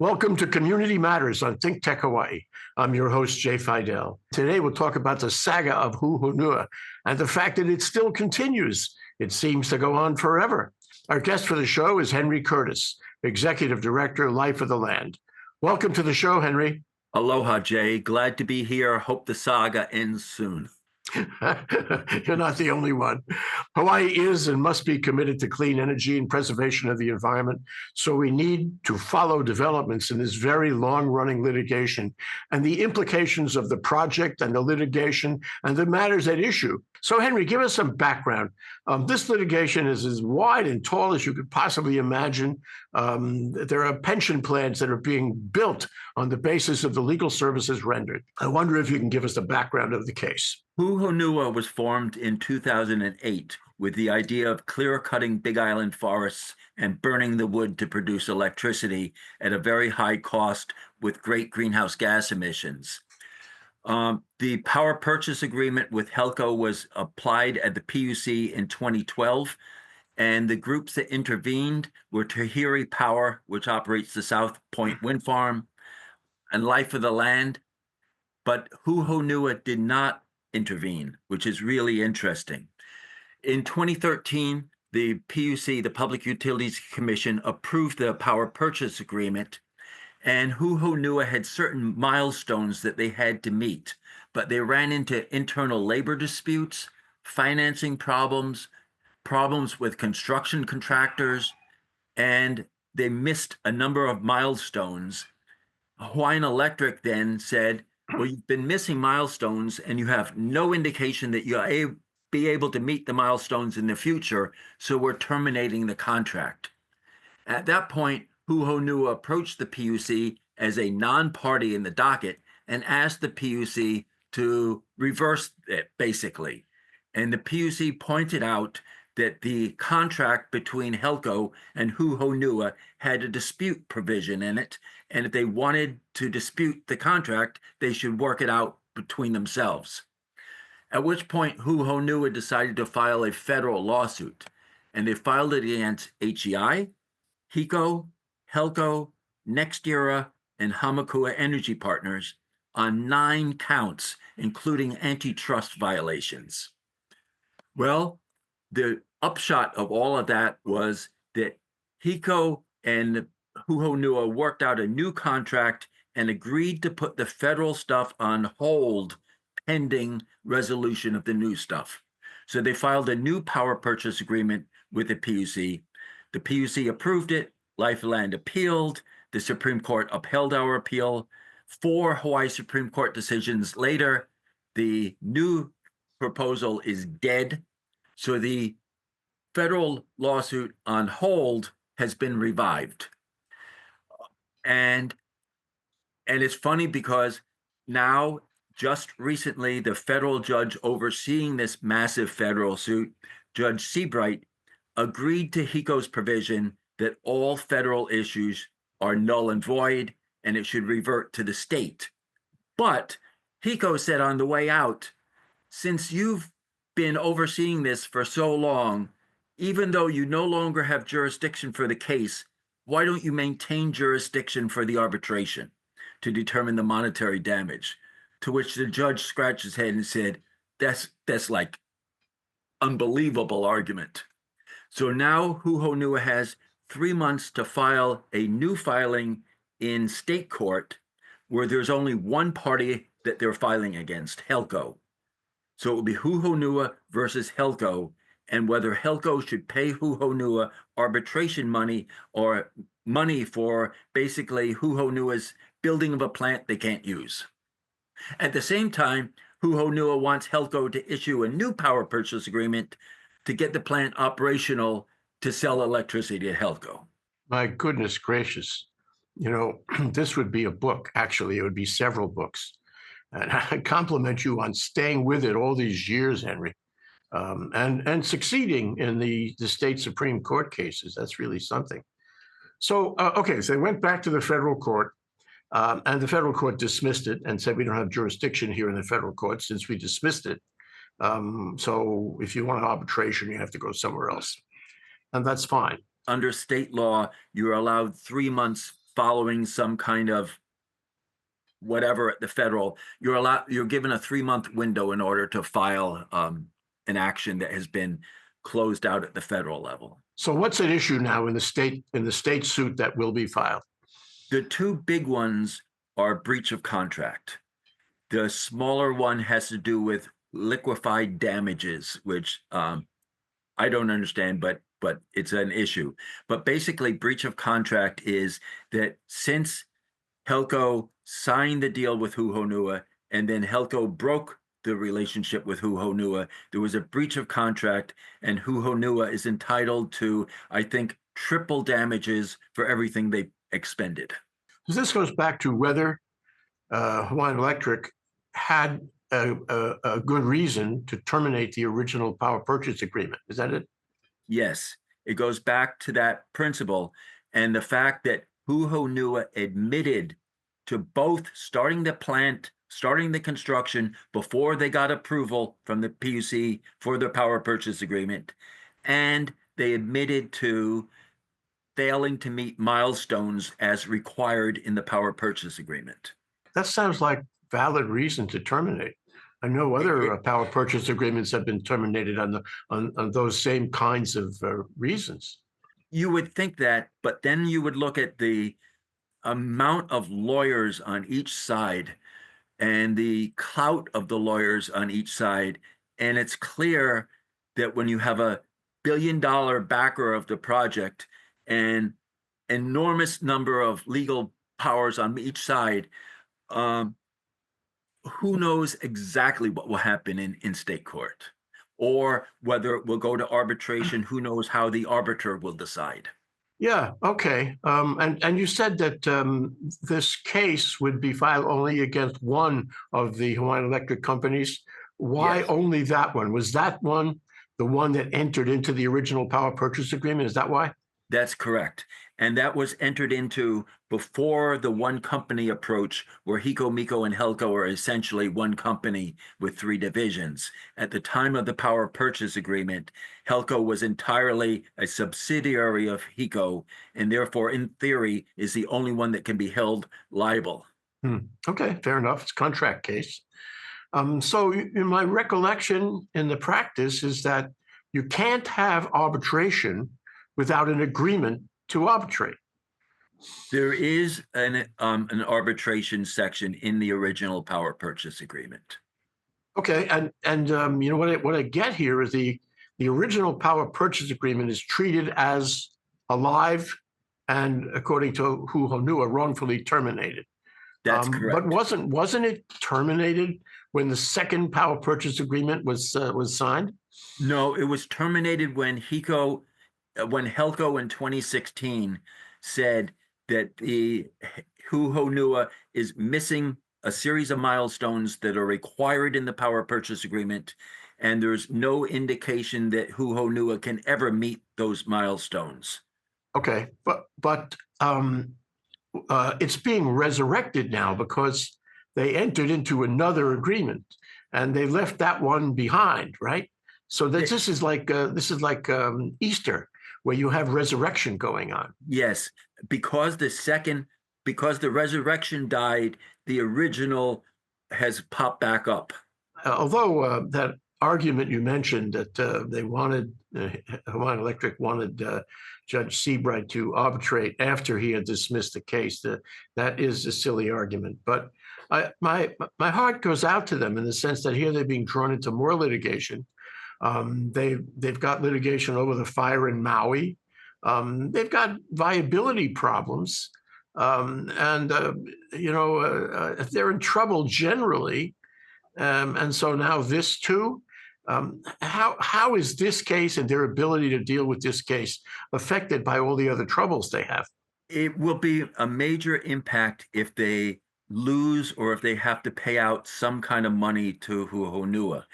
Welcome to Community Matters on ThinkTech Hawaii. I'm your host, Jay Fidell. Today, we'll talk about the saga of Hu Honua and the fact that it still continues. It seems to go on forever. Our guest for the show is Hednry Curtis, Executive Director, Life of the Land. Welcome to the show, Hednry. Aloha, Jay. Glad to be here. Hope the saga ends soon. You're not the only one. Hawaii is and must be committed to clean energy and preservation of the environment. So we need to follow developments in this very long-running litigation and the implications of the project and the litigation and the matters at issue. So, Hednry, give us some background. This litigation is as wide and tall as you could possibly imagine. There are pension plans that are being built on the basis of the legal services rendered. I wonder if you can give us the background of the case. Hu Honua was formed in 2008 with the idea of clear-cutting Big Island forests and burning the wood to produce electricity at a very high cost with great greenhouse gas emissions. The power purchase agreement with HELCO was applied at the PUC in 2012, and the groups that intervened were Tahiri Power, which operates the South Point Wind Farm, and Life of the Land. But Hu Honua did not intervene, which is really interesting. In 2013, the PUC, the Public Utilities Commission, approved the power purchase agreement, and Hu Honua had certain milestones that they had to meet, but they ran into internal labor disputes, financing problems, problems with construction contractors, and they missed a number of milestones. Hawaiian Electric then said, well, you've been missing milestones and you have no indication that you'll be able to meet the milestones in the future, so we're terminating the contract. At that point, Hu Honua approached the PUC as a non-party in the docket and asked the PUC to reverse it, basically. And the PUC pointed out that the contract between HELCO and Hu Honua had a dispute provision in it, and if they wanted to dispute the contract, they should work it out between themselves. At which point, Hu Honua decided to file a federal lawsuit, and they filed it against HEI, HECO, HELCO, NextEra, and Hamakua Energy Partners on 9 counts, including antitrust violations. Well, the upshot of all of that was that HECO and Hu Honua worked out a new contract and agreed to put the federal stuff on hold pending resolution of the new stuff. So they filed a new power purchase agreement with the PUC. The PUC approved it, Life of Land appealed, the Supreme Court upheld our appeal. 4 Hawaii Supreme Court decisions later, the new proposal is dead. So the federal lawsuit on hold has been revived. And it's funny because now, just recently, the federal judge overseeing this massive federal suit, Judge Seabright, agreed to HECO's provision that all federal issues are null and void and it should revert to the state. But HECO said on the way out, since you've been overseeing this for so long, even though you no longer have jurisdiction for the case, why don't you maintain jurisdiction for the arbitration to determine the monetary damage? To which the judge scratched his head and said, that's like unbelievable argument. So now Hu Honua has 3 months to file a new filing in state court where there's only one party that they're filing against, HELCO. So it will be Hu Honua versus HELCO, and whether HELCO should pay Hu Honua arbitration money or money for basically Hu Honua's building of a plant they can't use. At the same time, Hu Honua wants HELCO to issue a new power purchase agreement to get the plant operational to sell electricity to HELCO. My goodness gracious. You know, this would be a book. Actually, it would be several books. And I compliment you on staying with it all these years, Hednry, and succeeding in the state Supreme Court cases. That's really something. So, okay, so they went back to the federal court, and the federal court dismissed it and said, we don't have jurisdiction here in the federal court since we dismissed it. So if you want an arbitration, you have to go somewhere else. And that's fine. Under state law, you're allowed 3 months following some kind of whatever at the federal, you're given a 3-month window in order to file an action that has been closed out at the federal level. So what's at issue now in the state suit that will be filed? The two big ones are breach of contract. The smaller one has to do with liquefied damages, which I don't understand, but it's an issue. But basically, breach of contract is that since Helco signed the deal with Hu Honua, and then Helco broke the relationship with Hu Honua, there was a breach of contract, and Hu Honua is entitled to, I think, triple damages for everything they expended. This goes back to whether Hawaiian Electric had a good reason to terminate the original power purchase agreement. Is that it? Yes, it goes back to that principle and the fact that Hu Honua admitted to both starting the plant, starting the construction before they got approval from the PUC for the power purchase agreement, and they admitted to failing to meet milestones as required in the power purchase agreement. That sounds like valid reason to terminate. I know other power purchase agreements have been terminated on those same kinds of reasons. You would think that, but then you would look at the amount of lawyers on each side and the clout of the lawyers on each side. And it's clear that when you have a billion-dollar backer of the project and enormous number of legal powers on each side, who knows exactly what will happen in state court, or whether it will go to arbitration. Who knows how the arbiter will decide. Yeah, okay. And you said that this case would be filed only against one of the Hawaiian Electric companies. Why Yes. only that one? Was that one the one that entered into the original power purchase agreement? Is that why? That's correct. And that was entered into before the one company approach, where Hiko, Miko, and Helco are essentially one company with 3 divisions. At the time of the power purchase agreement, Helco was entirely a subsidiary of Hiko, and therefore, in theory, is the only one that can be held liable. Okay, fair enough. It's a contract case. So in my recollection in the practice is that you can't have arbitration without an agreement to arbitrate. There is an arbitration section in the original power purchase agreement. Okay, and you know what I get here is the original power purchase agreement is treated as alive and, according to Hu Honua, wrongfully terminated. That's correct. But wasn't it terminated when the second power purchase agreement was signed? No, it was terminated when Helco in 2016 said that the Hu Honua is missing a series of milestones that are required in the power purchase agreement, and there's no indication that Hu Honua can ever meet those milestones. Okay, but it's being resurrected now because they entered into another agreement and they left that one behind, right? So this is like Easter, where you have resurrection going on. Yes, because the resurrection died, the original has popped back up. Although that argument you mentioned that they wanted Hawaiian Electric wanted Judge Seabright to arbitrate after he had dismissed the case, that is a silly argument. But my heart goes out to them in the sense that here they're being drawn into more litigation. They've got litigation over the fire in Maui. They've got viability problems, and they're in trouble generally. And so now this too. How is this case and their ability to deal with this case affected by all the other troubles they have? It will be a major impact if they lose or if they have to pay out some kind of money to Hu Honua.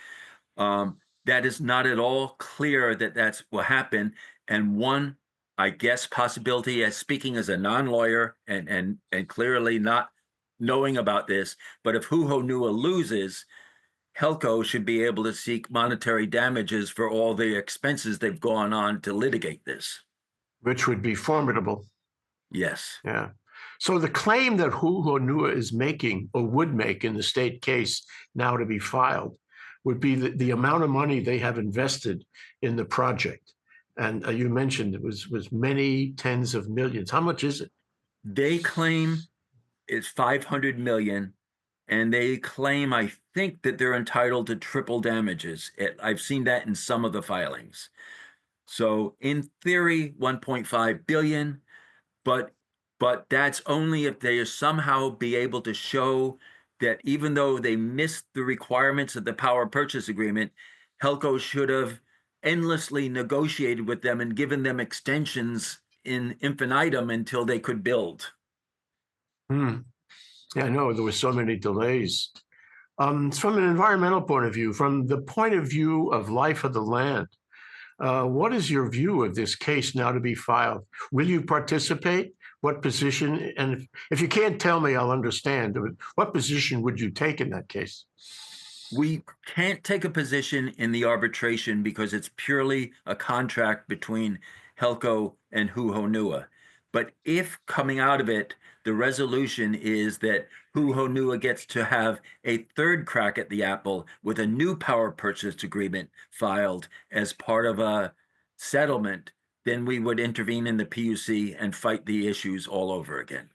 That is not at all clear that that's what happened. And one, I guess, possibility, as speaking as a non-lawyer and clearly not knowing about this, but if Hu Honua loses, Helco should be able to seek monetary damages for all the expenses they've gone on to litigate this. Which would be formidable. Yes. Yeah. So the claim that Hu Honua is making or would make in the state case now to be filed would be the amount of money they have invested in the project. And you mentioned it was many tens of millions. How much is it? They claim it's 500 million, and they claim, I think, that they're entitled to triple damages. I've seen that in some of the filings. So in theory, 1.5 billion, but that's only if they somehow be able to show that even though they missed the requirements of the power purchase agreement, Helco should have endlessly negotiated with them and given them extensions in infinitum until they could build. Hmm. Yeah, I know there were so many delays. From an environmental point of view, from the point of view of life of the land, what is your view of this case now to be filed? Will you participate? What position? And if you can't tell me, I'll understand. What position would you take in that case? We can't take a position in the arbitration because it's purely a contract between Helco and Hu Honua. But if coming out of it, the resolution is that Hu Honua gets to have a third crack at the apple with a new power purchase agreement filed as part of a settlement, then we would intervene in the PUC and fight the issues all over again.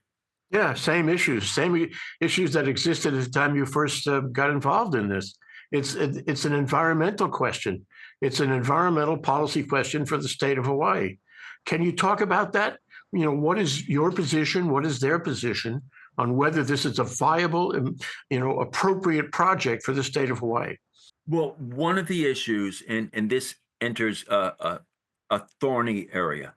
Yeah, same issues that existed at the time you first got involved in this. It's an environmental question. It's an environmental policy question for the state of Hawaii. Can you talk about that? You know, what is your position? What is their position on whether this is a viable, appropriate project for the state of Hawaii? Well, one of the issues, and this enters a thorny area,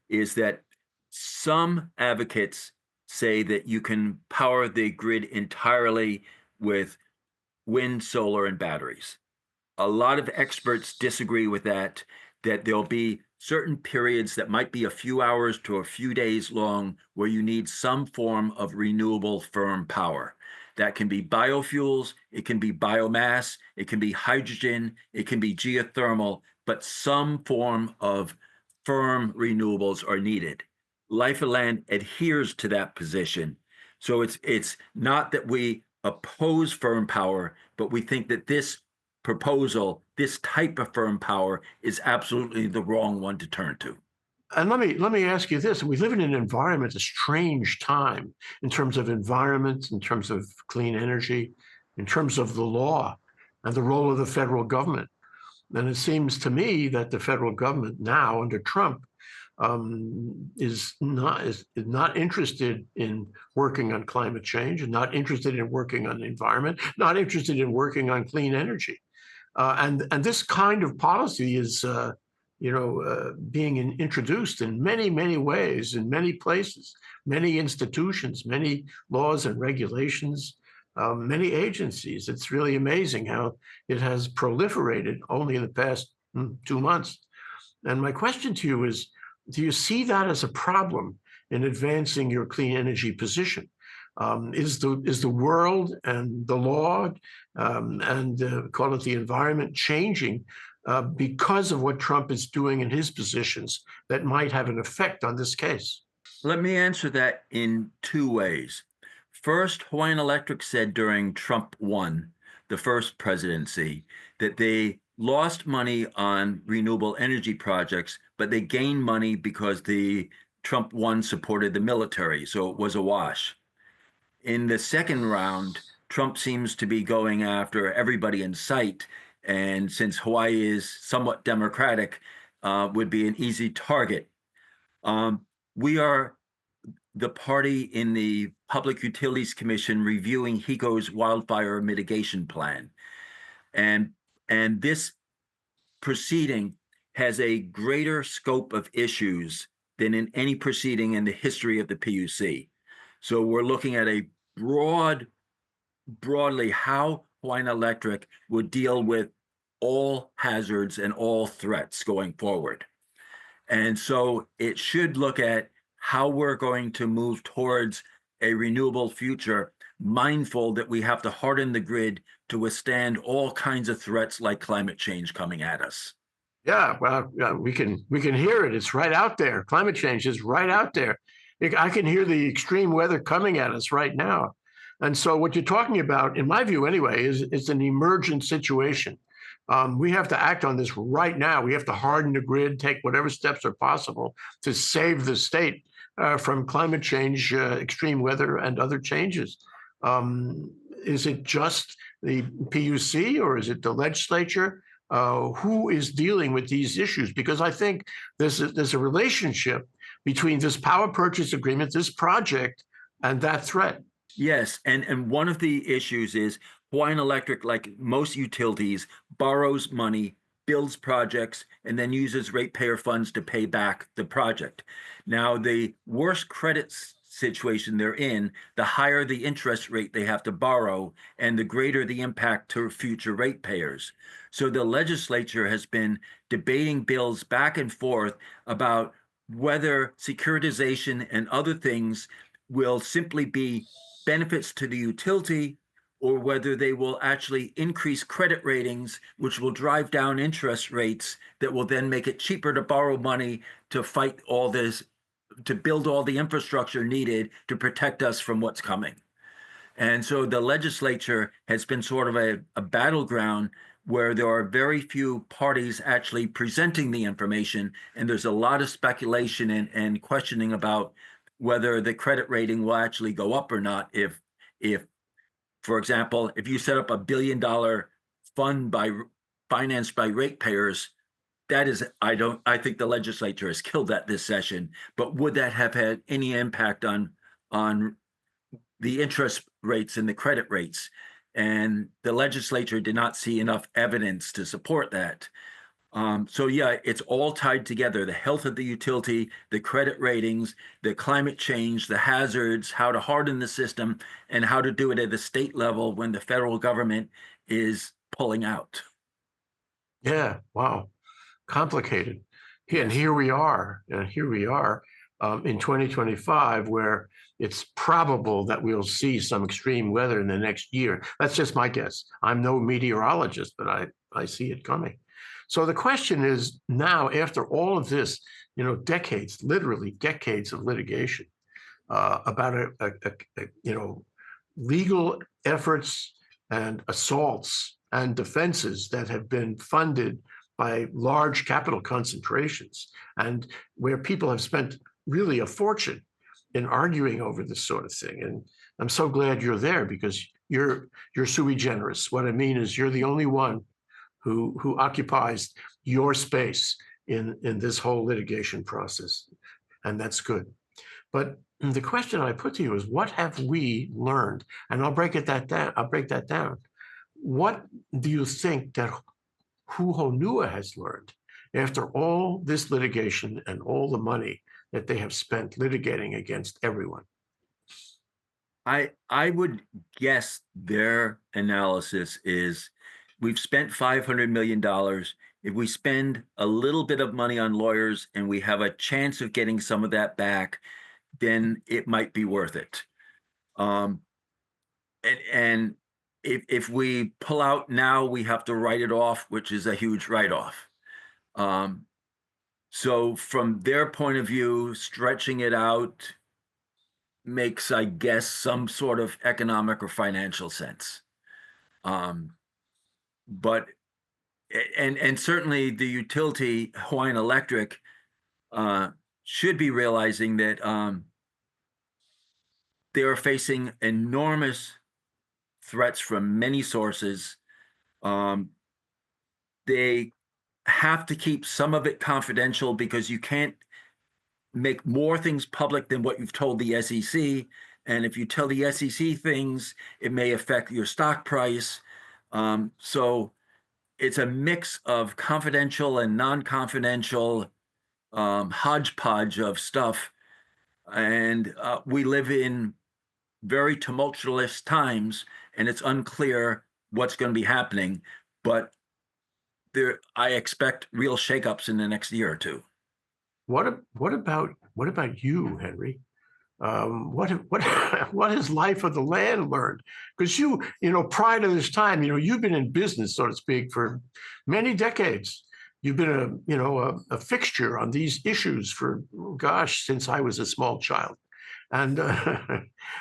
is that some advocates say that you can power the grid entirely with wind, solar, and batteries. A lot of experts disagree with that, that there'll be certain periods that might be a few hours to a few days long where you need some form of renewable firm power. That can be biofuels, it can be biomass, it can be hydrogen, it can be geothermal, but some form of firm renewables are needed. Life of Land adheres to that position. So it's not that we oppose firm power, but we think that this proposal, this type of firm power, is absolutely the wrong one to turn to. And let me ask you this: we live in an environment, a strange time in terms of environment, in terms of clean energy, in terms of the law, and the role of the federal government. And it seems to me that the federal government now, under Trump, is not interested in working on climate change, and not interested in working on the environment, not interested in working on clean energy. And this kind of policy is, being introduced in many ways, in many places, many institutions, many laws and regulations, many agencies. It's really amazing how it has proliferated only in the past 2 months. And my question to you is, do you see that as a problem in advancing your clean energy position? Is the world and the law and call it the environment changing because of what Trump is doing in his positions that might have an effect on this case? Let me answer that in two ways. First, Hawaiian Electric said during Trump 1, the first presidency, that they lost money on renewable energy projects, but they gained money because the Trump 1 supported the military, so it was a wash. In the second round, Trump seems to be going after everybody in sight. And since Hawaii is somewhat democratic, would be an easy target. We are the party in the Public Utilities Commission reviewing HECO's wildfire mitigation plan. And this proceeding has a greater scope of issues than in any proceeding in the history of the PUC. So we're looking at a broadly how Hawaiian Electric would deal with all hazards and all threats going forward. And so it should look at how we're going to move towards a renewable future, mindful that we have to harden the grid to withstand all kinds of threats like climate change coming at us. Yeah, well, we can hear it. It's right out there. Climate change is right out there. I can hear the extreme weather coming at us right now. And so what you're talking about, in my view anyway, is it's an emergent situation. We have to act on this right now. We have to harden the grid, take whatever steps are possible to save the state from climate change, extreme weather, and other changes. Is it just the PUC or is it the legislature? Who is dealing with these issues? Because I think there's a relationship between this power purchase agreement, this project, and that threat. Yes, and one of the issues is Hawaiian Electric, like most utilities, borrows money, builds projects, and then uses ratepayer funds to pay back the project. Now, the worse credit situation they're in, the higher the interest rate they have to borrow, and the greater the impact to future ratepayers. So the legislature has been debating bills back and forth about whether securitization and other things will simply be benefits to the utility, or whether they will actually increase credit ratings, which will drive down interest rates that will then make it cheaper to borrow money to fight all this, to build all the infrastructure needed to protect us from what's coming. And so the legislature has been sort of a battleground where there are very few parties actually presenting the information, and there's a lot of speculation and questioning about whether the credit rating will actually go up or not. If, for example, if you set up $1 billion fund financed by ratepayers, that is, I think the legislature has killed that this session. But would that have had any impact on the interest rates and the credit rates? And the legislature did not see enough evidence to support that. So yeah, it's all tied together: the health of the utility, the credit ratings, the climate change, the hazards, how to harden the system, and how to do it at the state level when the federal government is pulling out. Yeah, wow, complicated. And Yes. here we are, in 2025, where it's probable that we'll see some extreme weather in the next year. That's just my guess. I'm no meteorologist, but I see it coming. So the question is now, after all of this, decades, literally decades of litigation about legal efforts and assaults and defenses that have been funded by large capital concentrations, and where people have spent really a fortune in arguing over this sort of thing. And I'm so glad you're there, because you're sui generis. What I mean is you're the only one who occupies your space in this whole litigation process, and that's good. But the question I put to you is, what have we learned? And I'll break that down. What do you think that Hu Honua has learned after all this litigation and all the money that they have spent litigating against everyone? I would guess their analysis is, we've spent $500 million. If we spend a little bit of money on lawyers and we have a chance of getting some of that back, then it might be worth it. And if we pull out now, we have to write it off, which is a huge write-off. So from their point of view, stretching it out makes, I guess, some sort of economic or financial sense. But and certainly the utility, Hawaiian Electric, should be realizing that they are facing enormous threats from many sources. They have to keep some of it confidential, because you can't make more things public than what you've told the SEC. And if you tell the SEC things, it may affect your stock price. So it's a mix of confidential and non-confidential hodgepodge of stuff. And we live in very tumultuous times, and it's unclear what's going to be happening. But I expect real shakeups in the next year or two. What about you, Henry? What has life of the land learned? Because prior to this time, you've been in business, so to speak, for many decades. You've been a fixture on these issues for, gosh, since I was a small child. And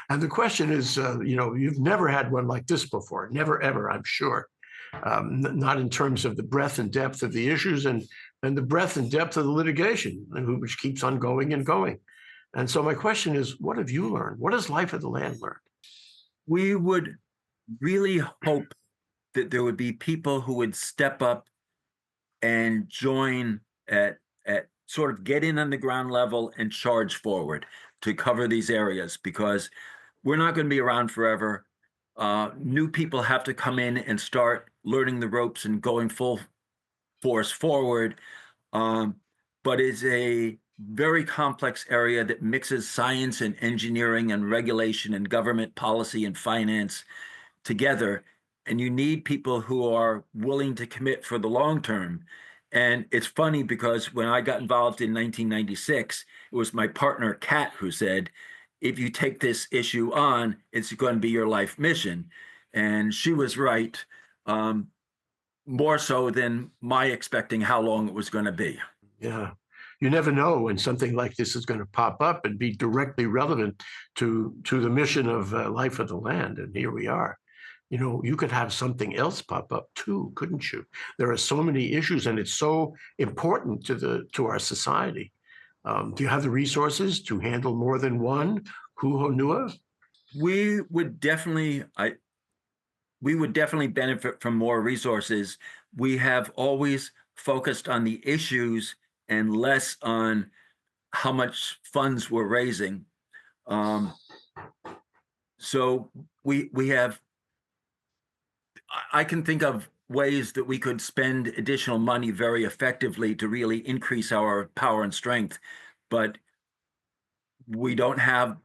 and the question is, you've never had one like this before, never ever, I'm sure. Not in terms of the breadth and depth of the issues and the breadth and depth of the litigation, which keeps on going and going. And so my question is, what have you learned? What has Life of the Land learned? We would really hope that there would be people who would step up and join at sort of get in on the ground level and charge forward to cover these areas, because we're not going to be around forever. New people have to come in and start learning the ropes and going full force forward. But it's a very complex area that mixes science and engineering and regulation and government policy and finance together. And you need people who are willing to commit for the long term. And it's funny because when I got involved in 1996, it was my partner, Kat, who said, if you take this issue on, it's going to be your life mission. And she was right, more so than my expecting how long it was going to be. Yeah. You never know when something like this is going to pop up and be directly relevant to the mission of Life of the Land. And here we are. You could have something else pop up too, couldn't you? There are so many issues, and it's so important to our society. Do you have the resources to handle more than one Hu Honua? We would definitely, we would definitely benefit from more resources. We have always focused on the issues and less on how much funds we're raising. So we have, I can think of ways that we could spend additional money very effectively to really increase our power and strength, but we don't have,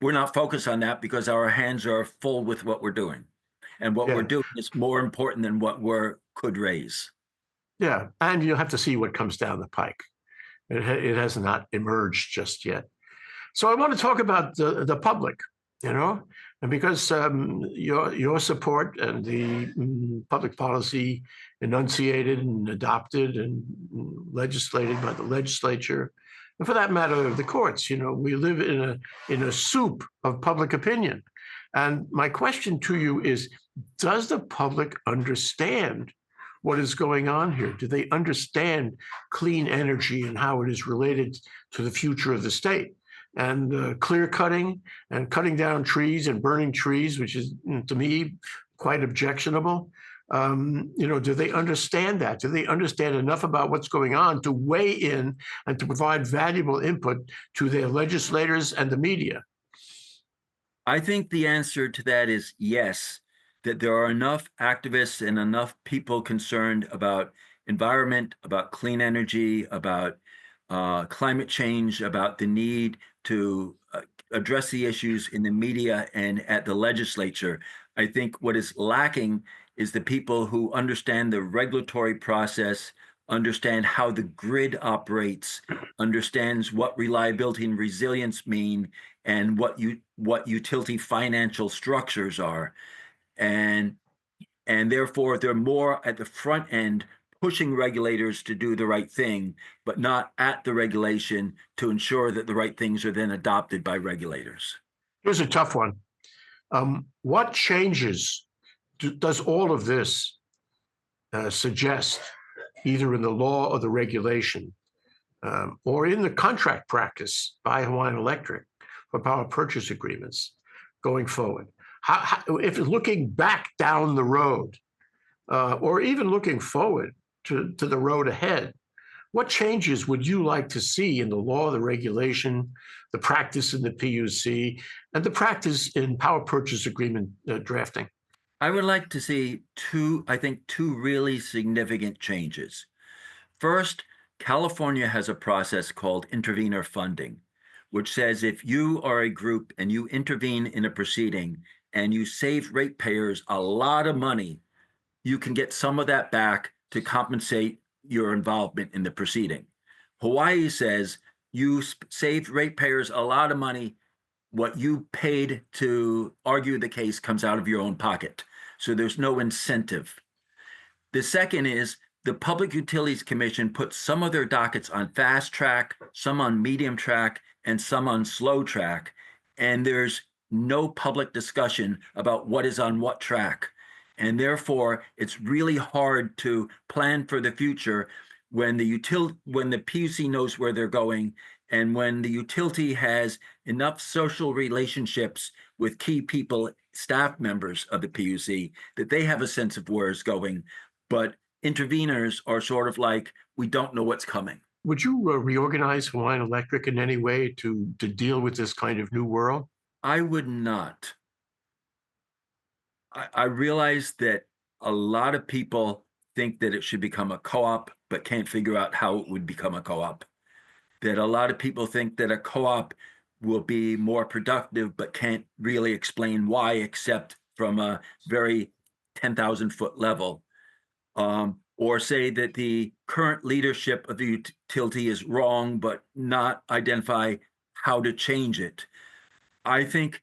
we're not focused on that because our hands are full with what we're doing. And what we're Yeah, doing is more important than what we could raise. yeah. And you'll have to see what comes down the pike. It has not emerged just yet. So I want to talk about the public, and because your support and the public policy enunciated and adopted and legislated by the legislature, and for that matter, the courts. We live in a soup of public opinion. And my question to you is, does the public understand what is going on here? Do they understand clean energy and how it is related to the future of the state? And clear cutting and cutting down trees and burning trees, which is, to me, quite objectionable. Do they understand that? Do they understand enough about what's going on to weigh in and to provide valuable input to their legislators and the media? I think the answer to that is yes, that there are enough activists and enough people concerned about environment, about clean energy, about climate change, about the need to address the issues in the media and at the legislature. I think what is lacking is the people who understand the regulatory process, understand how the grid operates, understands what reliability and resilience mean, and what utility financial structures are. And therefore they're more at the front end pushing regulators to do the right thing, but not at the regulation to ensure that the right things are then adopted by regulators. Here's a tough one. What changes does all of this suggest, either in the law or the regulation, or in the contract practice by Hawaiian Electric for power purchase agreements going forward? If looking back down the road, or even looking forward to the road ahead, what changes would you like to see in the law, the regulation, the practice in the PUC, and the practice in power purchase agreement drafting? I would like to see two really significant changes. First, California has a process called intervenor funding, which says if you are a group and you intervene in a proceeding and you save ratepayers a lot of money, you can get some of that back to compensate your involvement in the proceeding. Hawaii says you saved ratepayers a lot of money. What you paid to argue the case comes out of your own pocket. So there's no incentive. The second is the Public Utilities Commission puts some of their dockets on fast track, some on medium track, and some on slow track. and there's no public discussion about what is on what track. And therefore, it's really hard to plan for the future when the PUC knows where they're going, and when the utility has enough social relationships with key people, staff members of the PUC, that they have a sense of where it's going. But interveners are sort of like, we don't know what's coming. Would you reorganize Hawaiian Electric in any way to deal with this kind of new world? I would not. I realize that a lot of people think that it should become a co-op, but can't figure out how it would become a co-op. That a lot of people think that a co-op will be more productive, but can't really explain why, except from a very 10,000-foot level. Or say that the current leadership of the utility is wrong, but not identify how to change it. I think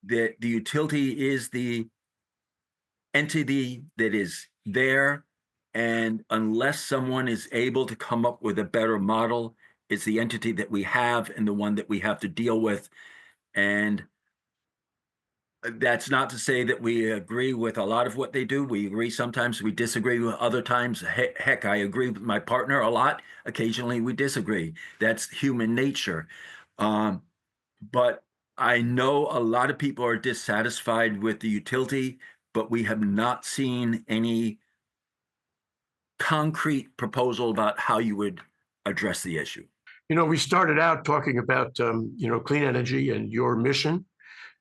that the utility is the entity that is there, and unless someone is able to come up with a better model, it's the entity that we have and the one that we have to deal with. And that's not to say that we agree with a lot of what they do. We agree sometimes, we disagree with other times. Heck, I agree with my partner a lot. Occasionally we disagree. That's human nature. But I know a lot of people are dissatisfied with the utility, but we have not seen any concrete proposal about how you would address the issue. We started out talking about, clean energy and your mission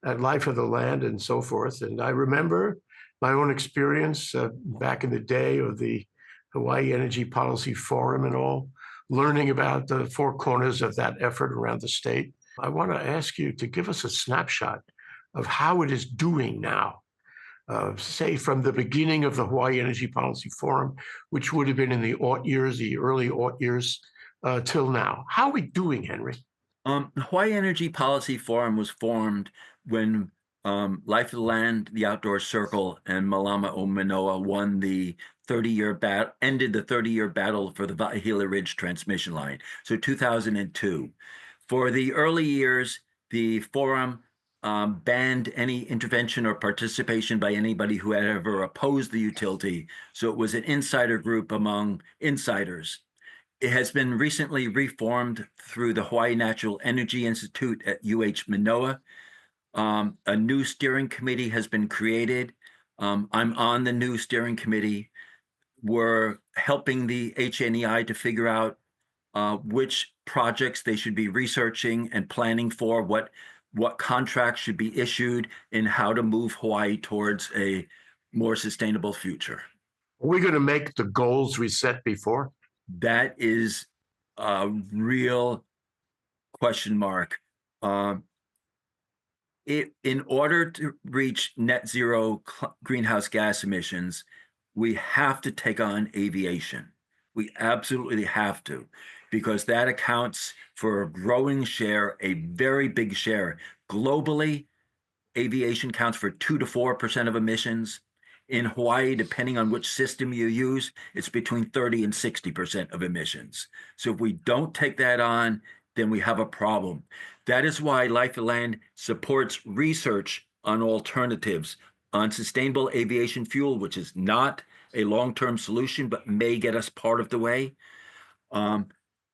and life of the land and so forth. And I remember my own experience back in the day of the Hawaii Energy Policy Forum and all, learning about the four corners of that effort around the state. I want to ask you to give us a snapshot of how it is doing now, say from the beginning of the Hawaii Energy Policy Forum, which would have been in the early aught years, till now. How are we doing, Henry? Hawaii Energy Policy Forum was formed when Life of the Land, the Outdoor Circle, and Malama o Manoa won the 30-year battle, ended the 30-year battle for the Wa'ahila Ridge transmission line. So 2002. For the early years, the forum banned any intervention or participation by anybody who had ever opposed the utility. So it was an insider group among insiders. It has been recently reformed through the Hawaii Natural Energy Institute at UH Manoa. A new steering committee has been created. I'm on the new steering committee. We're helping the HNEI to figure out which projects they should be researching and planning for, what contracts should be issued, and how to move Hawaii towards a more sustainable future. Are we going to make the goals we set before? That is a real question mark. In order to reach net zero greenhouse gas emissions, we have to take on aviation. We absolutely have to, because that accounts for a growing share, a very big share. Globally, aviation counts for 2 to 4% of emissions. In Hawaii, depending on which system you use, it's between 30 and 60% of emissions. So if we don't take that on, then we have a problem. That is why Life of the Land supports research on alternatives, on sustainable aviation fuel, which is not a long-term solution, but may get us part of the way.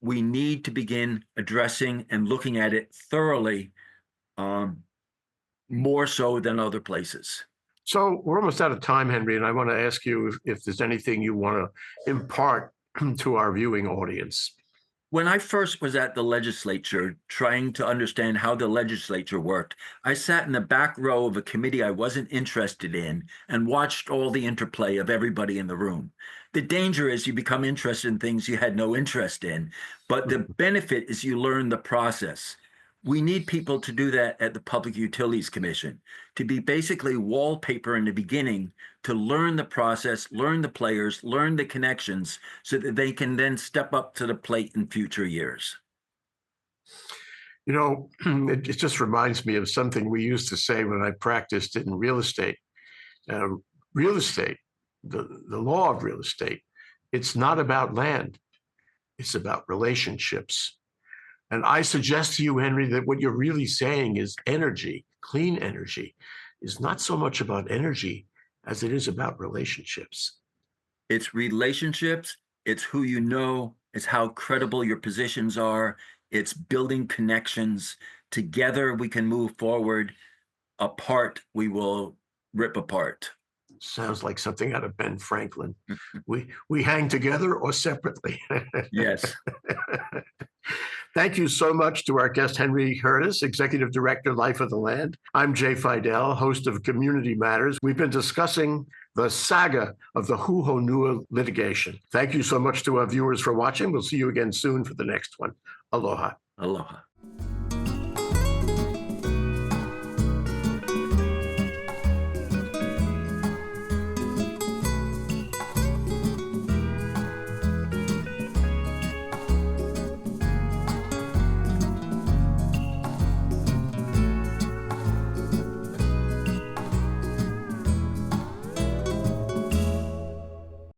We need to begin addressing and looking at it thoroughly, more so than other places. So we're almost out of time, Henry, and I want to ask you if there's anything you want to impart to our viewing audience. When I first was at the legislature trying to understand how the legislature worked, I sat in the back row of a committee I wasn't interested in and watched all the interplay of everybody in the room. The danger is you become interested in things you had no interest in, but the benefit is you learn the process. We need people to do that at the Public Utilities Commission, to be basically wallpaper in the beginning, to learn the process, learn the players, learn the connections, so that they can then step up to the plate in future years. It just reminds me of something we used to say when I practiced in real estate. Real estate, the law of real estate, it's not about land. It's about relationships. And I suggest to you, Henry, that what you're really saying is energy, clean energy, is not so much about energy as it is about relationships. It's relationships, it's who you know, it's how credible your positions are, it's building connections. Together we can move forward. Apart we will rip apart. Sounds like something out of Ben Franklin. We hang together or separately. Yes. Thank you so much to our guest, Hednry Curtis, Executive Director, Life of the Land. I'm Jay Fidell, host of Community Matters. We've been discussing the saga of the Hu Honua litigation. Thank you so much to our viewers for watching. We'll see you again soon for the next one. Aloha. Aloha.